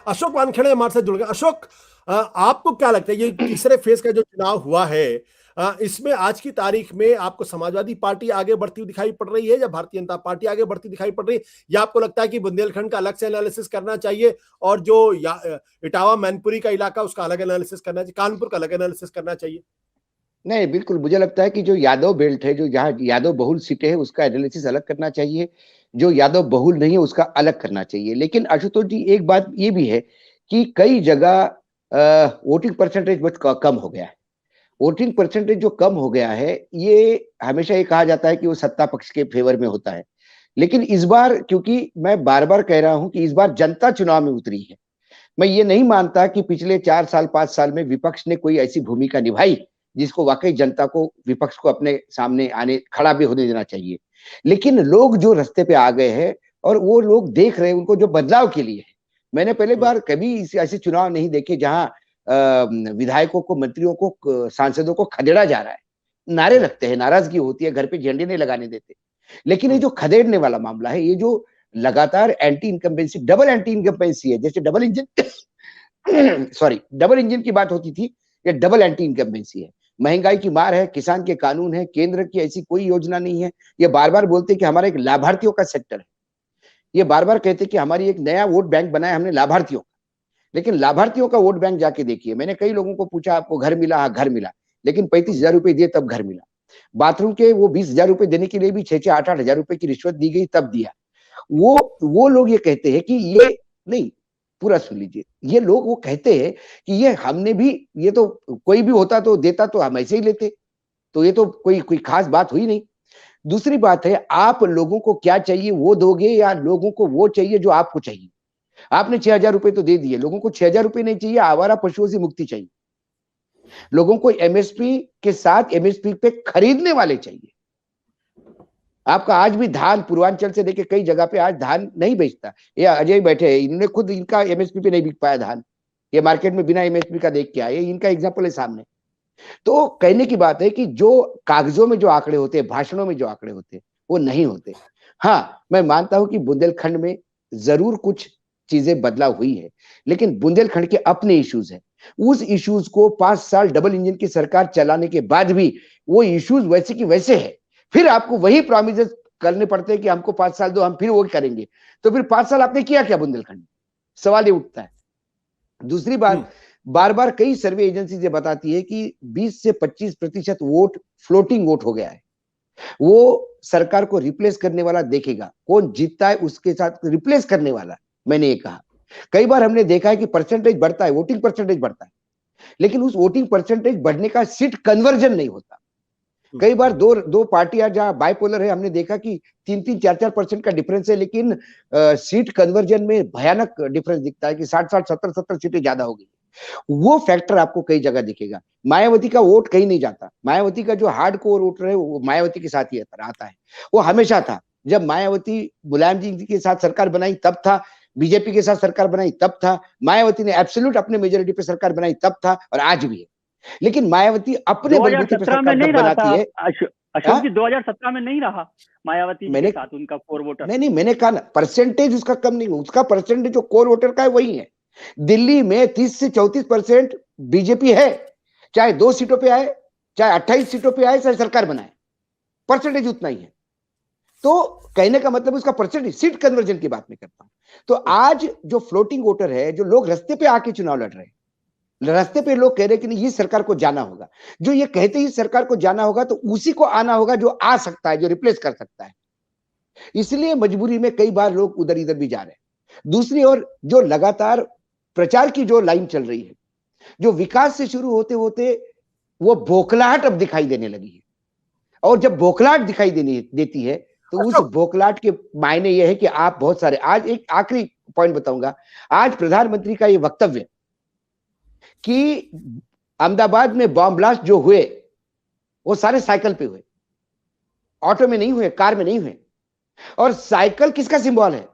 अशोक वानखेड़े हमारे साथ जुड़ गए। अशोक, आपको क्या लगता है ये तीसरे फेज का जो चुनाव हुआ है, इसमें आज की तारीख में आपको समाजवादी पार्टी आगे बढ़ती हुई दिखाई पड़ रही है या भारतीय जनता पार्टी आगे बढ़ती दिखाई पड़ रही है, या आपको लगता है कि बुंदेलखंड का अलग से एनालिसिस करना चाहिए और जो इटावा मैनपुरी का इलाका उसका अलग एनालिसिस करना चाहिए, कानपुर का अलग एनालिसिस करना चाहिए? नहीं, बिल्कुल मुझे लगता है कि जो यादव बेल्ट है, जो जहाँ यादव बहुल सीटें है, उसका एनालिसिस अलग करना चाहिए। जो यादव बहुल नहीं है उसका अलग करना चाहिए। लेकिन आशुतोष जी, एक बात ये भी है कि कई जगह वोटिंग परसेंटेज बहुत कम हो गया है। वोटिंग परसेंटेज जो कम हो गया है, ये हमेशा ये कहा जाता है कि वो सत्ता पक्ष के फेवर में होता है। लेकिन इस बार, क्योंकि मैं बार बार कह रहा हूं कि इस बार जनता चुनाव में उतरी है। मैं ये नहीं मानता कि पिछले 4 साल 5 साल में विपक्ष ने कोई ऐसी भूमिका निभाई जिसको वाकई जनता को, विपक्ष को अपने सामने आने, खड़ा भी होने देना चाहिए। लेकिन लोग जो रास्ते पे आ गए हैं और वो लोग देख रहे हैं उनको जो बदलाव के लिए है। मैंने पहले बार कभी ऐसे चुनाव नहीं देखे जहां विधायकों को, मंत्रियों को, सांसदों को खदेड़ा जा रहा है। नारे लगते हैं, नाराजगी होती है, घर पे झंडे नहीं लगाने देते। लेकिन ये जो खदेड़ने वाला मामला है, ये जो लगातार anti incumbency, double anti incumbency है, जैसे double engine sorry, double engine की बात होती थी, ये डबल एंटी इनकम्बेंसी है। महंगाई की मार है, किसान के कानून है, केंद्र की ऐसी कोई योजना नहीं है। ये बार बार बोलते हैं कि हमारा एक लाभार्थियों का सेक्टर है। ये बार बार कहते हैं कि हमारी एक नया वोट बैंक बनाया हमने लाभार्थियों का। लेकिन लाभार्थियों का वोट बैंक जाके देखिए। मैंने कई लोगों को पूछा, आपको घर मिला? हाँ, घर मिला। लेकिन 35,000 रुपए दिए तब घर मिला। बाथरूम के वो 20,000 रुपए देने के लिए भी 6-8 हजार रुपए की रिश्वत दी गई तब दिया। वो लोग ये कहते हैं कि ये नहीं, पूरा सुन लीजिए। ये लोग वो कहते हैं कि ये हमने भी, ये तो कोई भी होता तो देता तो हम ऐसे ही लेते, तो ये तो कोई कोई खास बात हुई नहीं। दूसरी बात है, आप लोगों को क्या चाहिए वो दोगे या लोगों को वो चाहिए जो आपको चाहिए? आपने 6,000 रुपए तो दे दिए, लोगों को 6,000 रुपए नहीं चाहिए, आवारा पशुओं से मुक्ति चाहिए। लोगों को एमएसपी के साथ एमएसपी पे खरीदने वाले चाहिए। आपका आज भी धान पूर्वांचल से लेके कई जगह पे आज धान नहीं बेचता। ये अजय बैठे हैं, इन्होंने खुद, इनका एमएसपी पे नहीं बिक पाया धान। ये मार्केट में बिना एमएसपी का देख के आए, इनका एग्जाम्पल है सामने। तो कहने की बात है कि जो कागजों में जो आंकड़े होते हैं, भाषणों में जो आंकड़े होते हैं, वो नहीं होते। हाँ, मैं मानता हूं कि बुंदेलखंड में जरूर कुछ चीजें बदलाव हुई है, लेकिन बुंदेलखंड के अपने इश्यूज हैं। उस इश्यूज को 5 साल डबल इंजन की सरकार चलाने के बाद भी वो इश्यूज वैसे की वैसे है। फिर आपको वही प्रोमिस करने पड़ते हैं कि हमको 5 साल दो, हम फिर वो करेंगे। तो फिर 5 साल आपने किया क्या बुंदेलखंड में? सवाल ये उठता है। दूसरी बात, बार बार कई सर्वे एजेंसी ये बताती है कि 20 से 25% वोट फ्लोटिंग वोट हो गया है। वो सरकार को रिप्लेस करने वाला देखेगा, कौन जीतता है उसके साथ रिप्लेस करने वाला। मैंने ये कहा, कई बार हमने देखा है कि परसेंटेज बढ़ता है, वोटिंग परसेंटेज बढ़ता है, लेकिन उस वोटिंग परसेंटेज बढ़ने का सीट कन्वर्जन नहीं होता। कई बार दो दो पार्टियां जहां बाइपोलर है, हमने देखा कि 3-3, 4-4% का डिफरेंस है, लेकिन सीट कन्वर्जन में भयानक डिफरेंस दिखता है कि 60-60, 70-70 सीटें ज्यादा हो गई। वो फैक्टर आपको कई जगह दिखेगा। मायावती का वोट कहीं नहीं जाता। मायावती का जो हार्ड कोर वोटर है वो मायावती के साथ ही आता है। वो हमेशा था। जब मायावती मुलायम जी के साथ सरकार बनाई तब था, बीजेपी के साथ सरकार बनाई तब था, मायावती ने एब्सोल्यूट अपने मेजोरिटी पे सरकार बनाई तब था, और आज भी है। लेकिन मायावती अपने बलबूते पे 2017 में सरकार नहीं तब रहा बनाती था है। अशोक जी, 2017 में नहीं रहा मायावती जी के मैंने साथ उनका कोर वोटर। नहीं, मैंने कहा ना, परसेंटेज उसका कम नहीं, उसका परसेंटेज जो कोर वोटर का है वही है। दिल्ली में 30 से 34% बीजेपी है, चाहे 2 सीटों पे आए, चाहे 28 सीटों पे आए, चाहे सरकार बनाए, परसेंटेज उतना ही है। तो कहने का मतलब उसका परसेंटेज, सीट कन्वर्जन की बात मैं करता हूं। तो आज जो फ्लोटिंग वोटर है, जो लोग रास्ते पे आके चुनाव लड़ रहे हैं, रास्ते पे लोग कह रहे हैं कि नहीं, इस सरकार को जाना होगा। जो ये कहते हैं इस सरकार को जाना होगा, तो उसी को आना होगा जो आ सकता है, जो रिप्लेस कर सकता है। इसलिए मजबूरी में कई बार लोग उधर इधर भी जा रहे हैं। दूसरी ओर जो लगातार प्रचार की जो लाइन चल रही है, जो विकास से शुरू होते होते वो बौखलाहट अब दिखाई देने लगी है। और जब बौखलाहट दिखाई देती है, तो उस बौखलाहट के मायने यह है कि आप बहुत सारे, आज एक आखिरी पॉइंट बताऊंगा। आज प्रधानमंत्री का यह वक्तव्य कि अहमदाबाद में बॉम्ब ब्लास्ट जो हुए वो सारे साइकिल पे हुए, ऑटो में नहीं हुए, कार में नहीं हुए। और साइकिल किसका सिंबल है?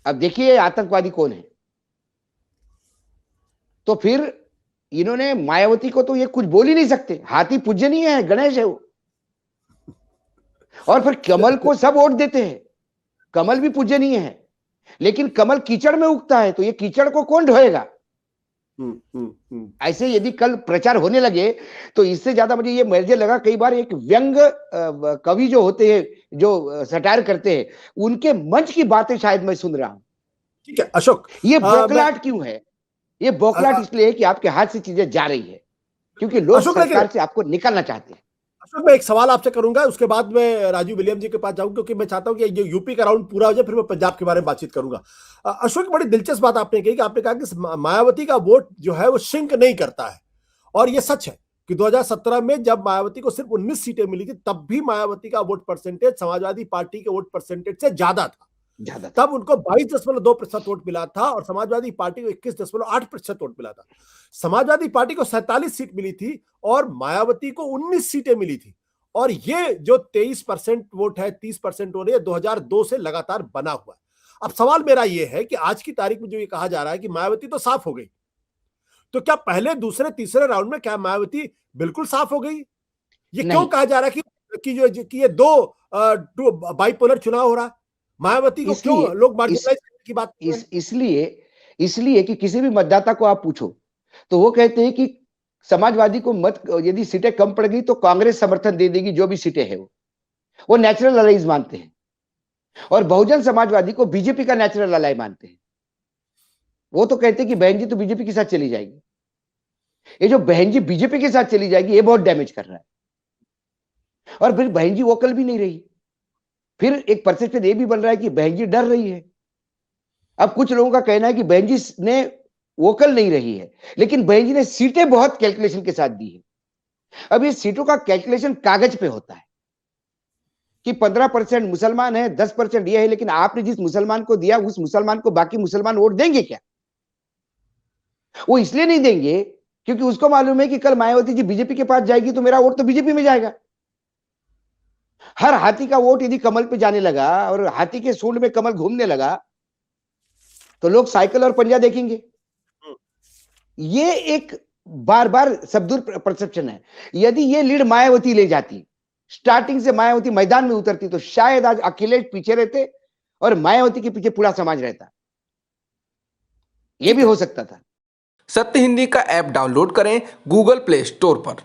अब देखिए आतंकवादी कौन है। तो फिर इन्होंने मायावती को तो ये कुछ बोल ही नहीं सकते, हाथी पूज्य नहीं है, गणेश है वो। और फिर कमल को सब वोट देते हैं, कमल भी पूज्य नहीं है। लेकिन कमल कीचड़ में उगता है, तो ये कीचड़ को कौन ढोएगा? ऐसे यदि कल प्रचार होने लगे तो इससे ज्यादा मुझे लगा, कई बार एक व्यंग कवि जो होते हैं, जो सटायर करते हैं, उनके मंच की बातें शायद मैं सुन रहा हूं। ठीक है अशोक, ये बौखलाहट क्यों है? ये बौखलाहट इसलिए है कि आपके हाथ से चीजें जा रही है, क्योंकि लोग सरकार से आपको निकालना चाहते हैं। अशोक, मैं एक सवाल आपसे करूंगा, उसके बाद मैं राजीव विलियम जी के पास जाऊंगा, क्योंकि मैं चाहता हूं कि ये यूपी का राउंड पूरा हो जाए, फिर मैं पंजाब के बारे में बातचीत करूंगा। अशोक, बड़ी दिलचस्प बात आपने कही कि आपने कहा कि मायावती का वोट जो है वो सिंक नहीं करता है, और ये सच है कि 2017 में जब मायावती को सिर्फ 19 सीटें मिली थी, तब भी मायावती का वोट परसेंटेज समाजवादी पार्टी के वोट परसेंटेज से ज्यादा था। तब उनको 22.2% वोट मिला था और समाजवादी पार्टी को 21.8% वोट मिला था। समाजवादी पार्टी को 47 सीट मिली थी और मायावती को 19 सीटें मिली थी। और ये जो 23% वोट है, 30% वोट है, 2002 से लगातार बना हुआ है। अब सवाल मेरा यह है कि आज की तारीख में जो ये कहा जा रहा है कि मायावती तो साफ हो गई, तो क्या पहले दूसरे तीसरे राउंड में क्या मायावती बिल्कुल साफ हो गई? ये क्यों कहा जा रहा है कि ये दो बाइपोलर चुनाव हो रहा है? मायावती को क्यों लोग मार्जिनलाइज करने की बात कर रहे हैं? इसलिए कि किसी भी मतदाता को आप पूछो तो वो कहते हैं कि समाजवादी को मत, यदि सीटें कम पड़ गई तो कांग्रेस समर्थन दे देगी, जो भी सीटें हैं वो नेचुरल अलाइज मानते हैं। और बहुजन समाजवादी को बीजेपी का नेचुरल अलाई मानते हैं। वो तो कहते हैं कि बहन जी तो बीजेपी के साथ चली जाएगी। ये जो बहन जी बीजेपी के साथ चली जाएगी, ये बहुत डैमेज कर रहा है। और फिर बहन जी वोकल भी नहीं रही, फिर एक परसेप्शन ये भी बन रहा है कि बहन जी डर रही है। अब कुछ लोगों का कहना है कि बहन जी ने वोकल नहीं रही है, लेकिन बहन जी ने सीटें बहुत कैलकुलेशन के साथ दी है। अब ये सीटों का कैलकुलेशन कागज पे होता है कि 15% मुसलमान है, 10% ये है, लेकिन आपने जिस मुसलमान को दिया उस मुसलमान को बाकी मुसलमान वोट देंगे क्या? वो इसलिए नहीं देंगे क्योंकि उसको मालूम है कि कल मायावती जी बीजेपी के पास जाएगी तो मेरा वोट तो बीजेपी में जाएगा। हर हाथी का वोट यदि कमल पे जाने लगा और हाथी के सूंड में कमल घूमने लगा तो लोग साइकिल और पंजा देखेंगे। ये एक बार बार सबदूर परसेप्शन है। यदि ये लीड मायावती ले जाती, स्टार्टिंग से मायावती मैदान में उतरती, तो शायद आज अखिलेश पीछे रहते और मायावती के पीछे पूरा समाज रहता। यह भी हो सकता था। सत्य हिंदी का ऐप डाउनलोड करें गूगल प्ले स्टोर पर।